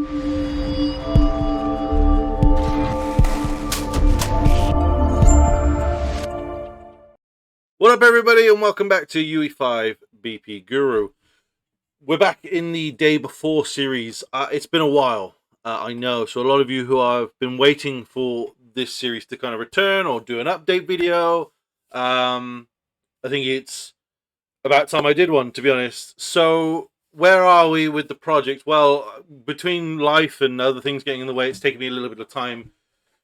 What up, everybody, and welcome back to UE5 BP Guru. We're back in the day before series. It's been a while, I know. So a lot of you who have been waiting for this series to kind of return or do an update video, I think it's about time I did one, to be honest. So where are we with the project? Well, between life and other things getting in the way, it's taken me a little bit of time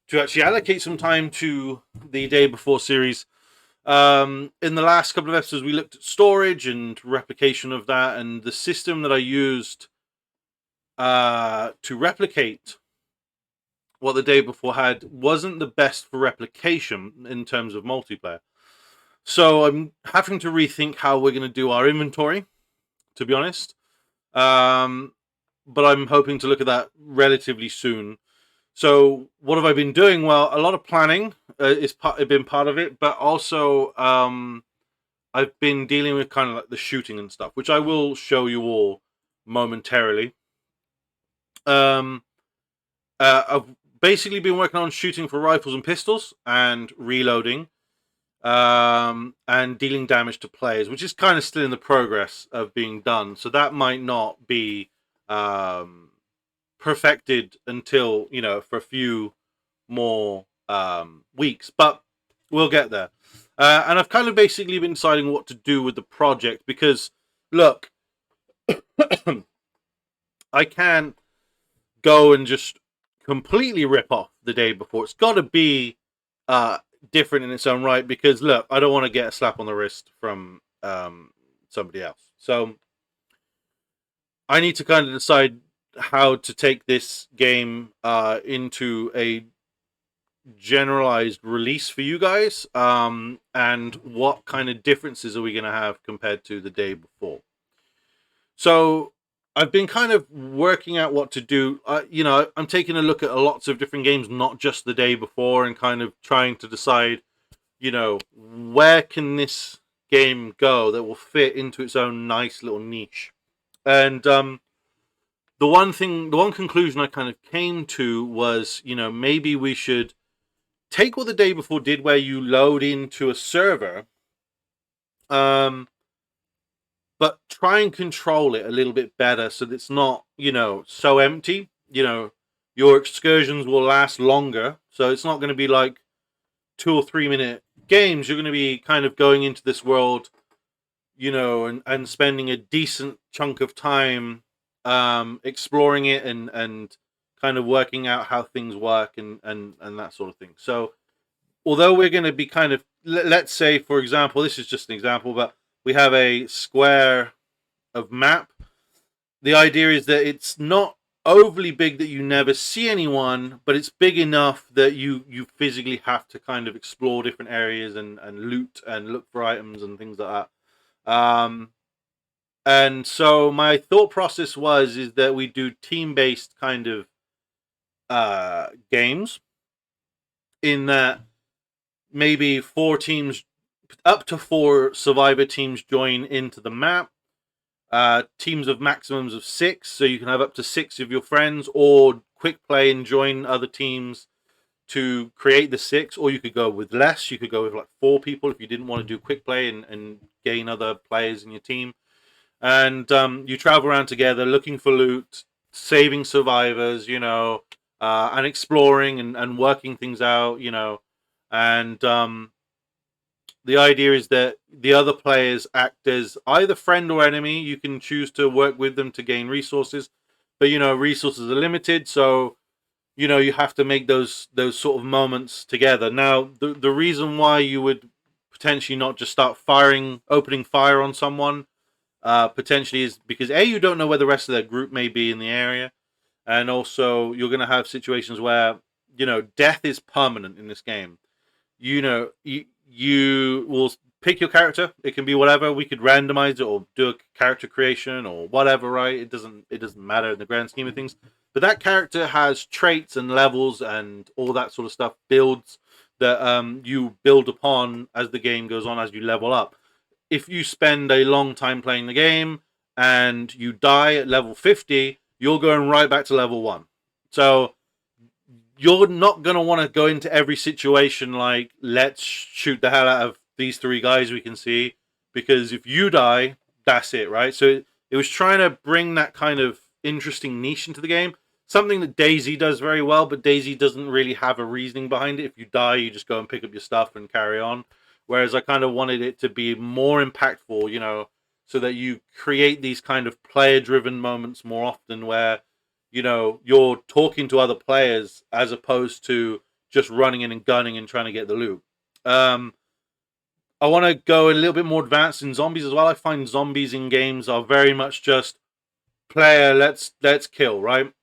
to actually allocate some time to the day before series. In the last couple of episodes, we looked at storage and replication of that, and the system that I used to replicate what the day before had wasn't the best for replication in terms of multiplayer. So I'm having to rethink how we're going to do our inventory, to be honest. But I'm hoping to look at that relatively soon. So what have I been doing? Well, a lot of planning is been part of it, but also I've been dealing with kind of like the shooting and stuff, which I will show you all momentarily. I've basically been working on shooting for rifles and pistols and reloading, and dealing damage to players, which is kind of still in the progress of being done. So that might not be perfected until, for a few more weeks, but we'll get there. And I've kind of basically been deciding what to do with the project because, look, I can't go and just completely rip off the day before. It's got to be different in its own right because, look, I don't want to get a slap on the wrist from somebody else. So I need to kind of decide how to take this game into a generalized release for you guys, and what kind of differences are we going to have compared to the day before. So I've been kind of working out what to do. I'm taking a look at lots of different games, not just the day before, and kind of trying to decide, where can this game go that will fit into its own nice little niche. And the one conclusion I kind of came to was, maybe we should take what the day before did, where you load into a server, but try and control it a little bit better so that it's not, so empty. Your excursions will last longer, so it's not going to be like 2 or 3 minute games. You're going to be kind of going into this world, and spending a decent chunk of time exploring it and kind of working out how things work and that sort of thing. So although we're going to be kind of, let's say, for example, this is just an example, but we have a square of map. The idea is that it's not overly big that you never see anyone, but it's big enough that you physically have to kind of explore different areas and loot and look for items and things like that. And so my thought process is that we do team-based kind of games, in that maybe 4 teams, up to 4 survivor teams join into the map. Teams of maximums of 6, so you can have up to 6 of your friends, or quick play and join other teams to create the 6, or you could go with less. You could go with like 4 people if you didn't want to do quick play and gain other players in your team. And you travel around together looking for loot, saving survivors, and exploring and working things out, and the idea is that the other players act as either friend or enemy. You can choose to work with them to gain resources, but resources are limited, so you have to make those sort of moments together. Now, the reason why you would potentially not just start opening fire on someone, potentially, is because you don't know where the rest of their group may be in the area, and also you're going to have situations where death is permanent in this game. You will pick your character. It can be whatever. We could randomize it or do a character creation or whatever, right? It doesn't matter in the grand scheme of things. But that character has traits and levels and all that sort of stuff, builds that you build upon as the game goes on, as you level up. If you spend a long time playing the game and you die at level 50, you're going right back to level 1. So you're not going to want to go into every situation like, let's shoot the hell out of these 3 guys we can see, because if you die, that's it, right? So it was trying to bring that kind of interesting niche into the game. Something that DayZ does very well, but DayZ doesn't really have a reasoning behind it. If you die, you just go and pick up your stuff and carry on. Whereas I kind of wanted it to be more impactful, you know, so that you create these kind of player-driven moments more often where, you know, you're talking to other players as opposed to just running in and gunning and trying to get the loot. I want to go a little bit more advanced in zombies as well. I find zombies in games are very much just player, let's kill, right?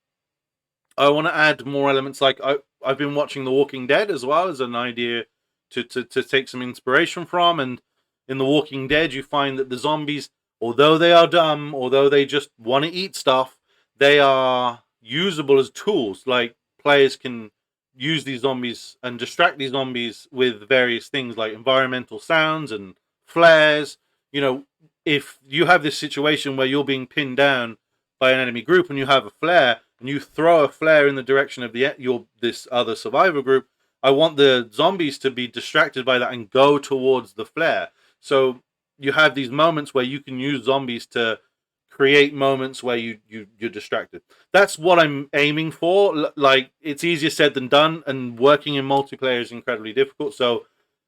I want to add more elements. Like I've been watching The Walking Dead as well as an idea to take some inspiration from. And in The Walking Dead, you find that the zombies, although they are dumb, although they just want to eat stuff, they are usable as tools. Like players can use these zombies and distract these zombies with various things like environmental sounds and flares. You know, if you have this situation where you're being pinned down by an enemy group and you have a flare and you throw a flare in the direction of this other survivor group, I want the zombies to be distracted by that and go towards the flare. So you have these moments where you can use zombies to create moments where you're distracted. That's what I'm aiming for. Like, it's easier said than done, and working in multiplayer is incredibly difficult, so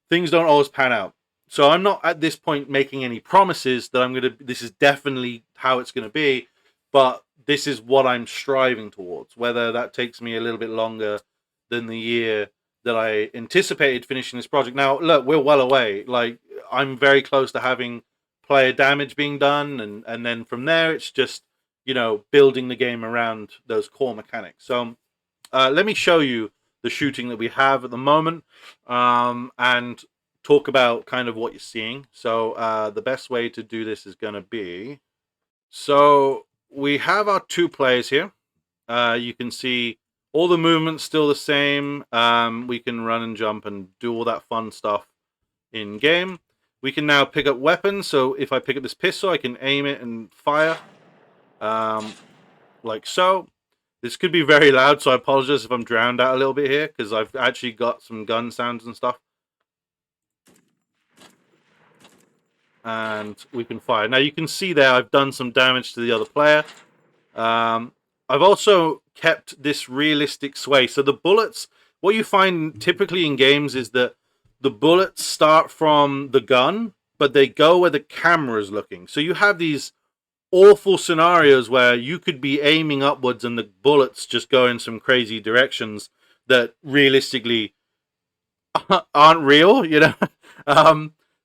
things don't always pan out. So I'm not at this point making any promises that this is definitely how it's gonna be, but this is what I'm striving towards. Whether that takes me a little bit longer than the year that I anticipated finishing this project. Now, look, we're well away. Like, I'm very close to having player damage being done, and then from there it's just, you know, building the game around those core mechanics. So let me show you the shooting that we have at the moment, and talk about kind of what you're seeing. So the best way to do this is going to be, so we have our 2 players here. You can see all the movements still the same. We can run and jump and do all that fun stuff in game. We can now pick up weapons. So if I pick up this pistol, I can aim it and fire, like so. This could be very loud, so I apologize if I'm drowned out a little bit here, because I've actually got some gun sounds and stuff. And we can fire. Now you can see there I've done some damage to the other player. I've also kept this realistic sway. So the bullets, what you find typically in games is that the bullets start from the gun, but they go where the camera is looking. So you have these awful scenarios where you could be aiming upwards and the bullets just go in some crazy directions that realistically aren't real, you know?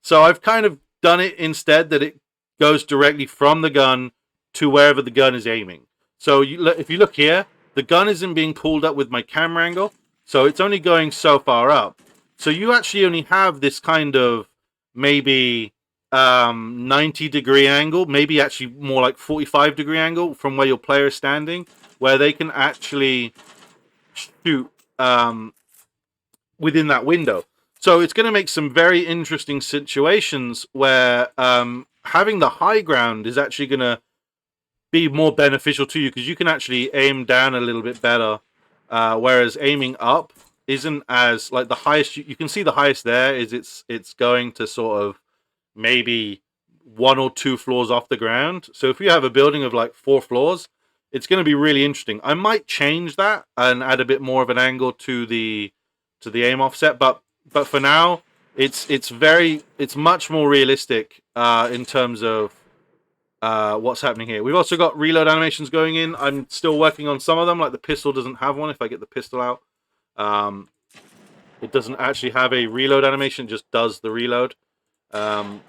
So I've kind of done it instead that it goes directly from the gun to wherever the gun is aiming. So if you look here, the gun isn't being pulled up with my camera angle, so it's only going so far up. So you actually only have this kind of maybe 90-degree angle, maybe actually more like 45-degree angle from where your player is standing, where they can actually shoot within that window. So it's going to make some very interesting situations where having the high ground is actually going to be more beneficial to you, because you can actually aim down a little bit better, whereas aiming up isn't as, like, the highest you can see the highest there is it's going to sort of maybe 1 or 2 floors off the ground. So if you have a building of like 4 floors, it's going to be really interesting. I might change that and add a bit more of an angle to the aim offset, but for now it's much more realistic in terms of what's happening here. We've also got reload animations going in. I'm still working on some of them, like the pistol doesn't have one. If I get the pistol out, it doesn't actually have a reload animation, it just does the reload. Yeah,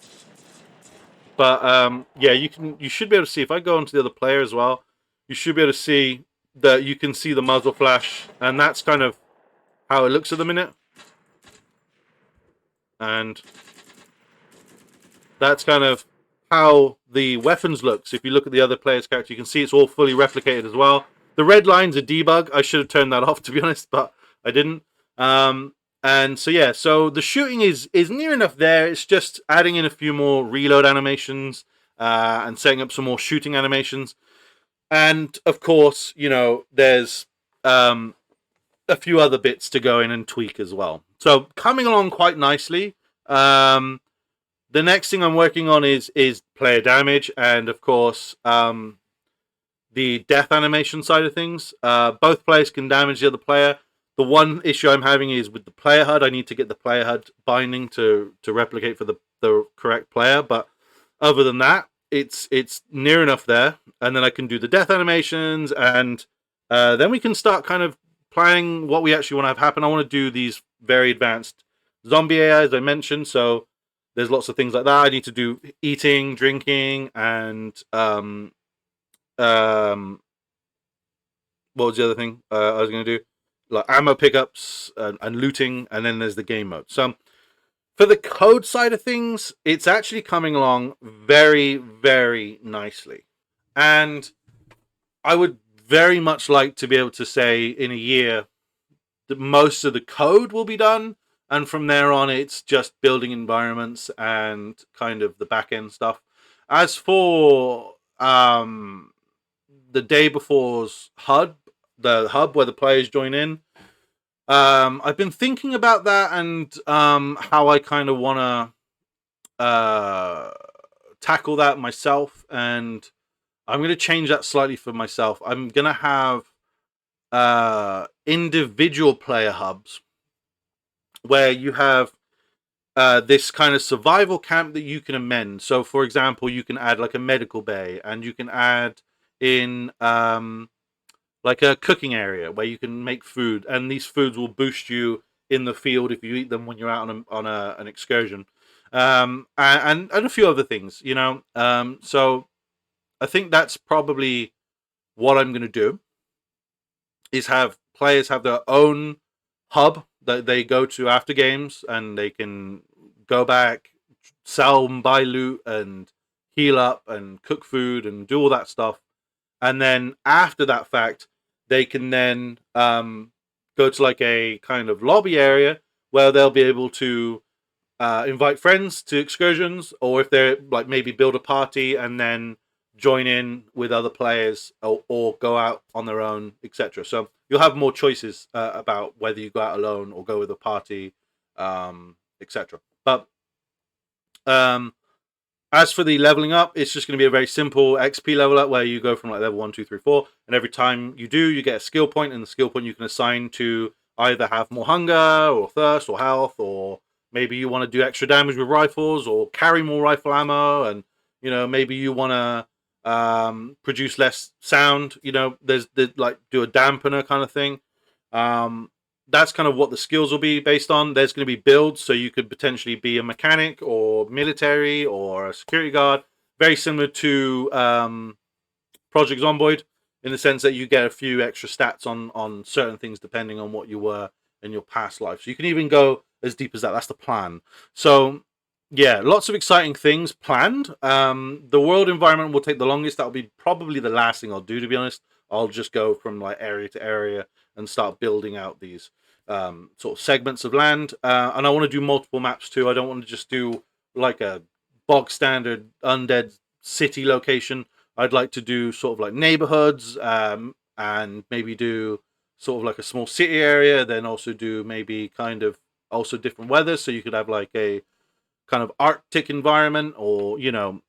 you should be able to see, if I go onto the other player as well, you should be able to see that you can see the muzzle flash, and that's kind of how it looks at the minute. And that's kind of how the weapons look. So if you look at the other player's character, you can see it's all fully replicated as well. The red line's a debug. I should have turned that off, to be honest, but I didn't. And so yeah, so the shooting is near enough there. It's just adding in a few more reload animations and setting up some more shooting animations. And of course, you know, there's a few other bits to go in and tweak as well. So coming along quite nicely. The next thing I'm working on is player damage, and of course, the death animation side of things. Both players can damage the other player. The one issue I'm having is with the player HUD. I need to get the player HUD binding to replicate for the correct player. But other than that, it's near enough there. And then I can do the death animations, and then we can start kind of planning what we actually want to have happen. I want to do these very advanced zombie AI, as I mentioned. So there's lots of things like that. I need to do eating, drinking, and what was the other thing I was going to do? Like ammo pickups and looting, and then there's the game mode. So for the code side of things, it's actually coming along very, very nicely. And I would very much like to be able to say in a year that most of the code will be done. And from there on, it's just building environments and kind of the back end stuff. As for the day before's HUD, the hub where the players join in, I've been thinking about that and how I kind of want to tackle that myself, and I'm going to change that slightly for myself. I'm going to have individual player hubs where you have this kind of survival camp that you can amend. So, for example, you can add like a medical bay, and you can add in like a cooking area where you can make food, and these foods will boost you in the field if you eat them when you're out on an excursion, and a few other things, you know. So I think that's probably what I'm going to do, is have players have their own hub that they go to after games, and they can go back, sell and buy loot, and heal up, and cook food, and do all that stuff. And then after that fact, they can then go to like a kind of lobby area where they'll be able to invite friends to excursions, or if they're like maybe build a party and then join in with other players, or go out on their own, etc. So you'll have more choices about whether you go out alone or go with a party, etc. But as for the leveling up, it's just going to be a very simple XP level up where you go from like level 1, 2, 3, 4, and every time you do, you get a skill point, and the skill point you can assign to either have more hunger or thirst or health, or maybe you want to do extra damage with rifles or carry more rifle ammo, and you know, maybe you want to produce less sound. You know, there's like do a dampener kind of thing. That's kind of what the skills will be based on. There's going to be builds, so you could potentially be a mechanic or military or a security guard, very similar to Project Zomboid, in the sense that you get a few extra stats on certain things depending on what you were in your past life. So you can even go as deep as that. That's the plan. So yeah, lots of exciting things planned. The world environment will take the longest. That'll be probably the last thing I'll do, to be honest. I'll just go from like area to area and start building out these sort of segments of land. And I want to do multiple maps too. I don't want to just do like a bog standard undead city location. I'd like to do sort of like neighborhoods, and maybe do sort of like a small city area, then also do maybe kind of also different weather. So you could have like a kind of Arctic environment, or, you know,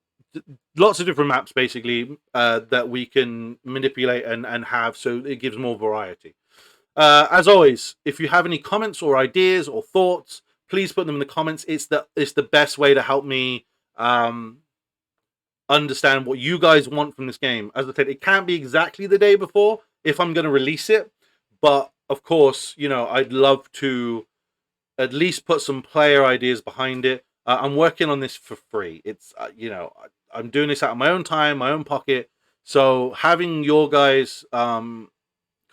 lots of different maps basically that we can manipulate and have, so it gives more variety. As always, if you have any comments or ideas or thoughts, please put them in the comments. It's the best way to help me understand what you guys want from this game. As I said, it can't be exactly the day before if I'm going to release it, but of course, you know, I'd love to at least put some player ideas behind it. I'm working on this for free. It's you know, I'm doing this out of my own time, my own pocket. So having your guys kind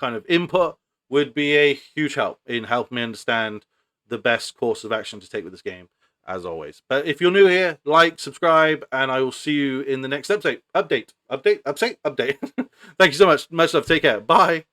of input would be a huge help in helping me understand the best course of action to take with this game, as always. But if you're new here, like, subscribe, and I will see you in the next update. Thank you so much. Much love. Take care. Bye.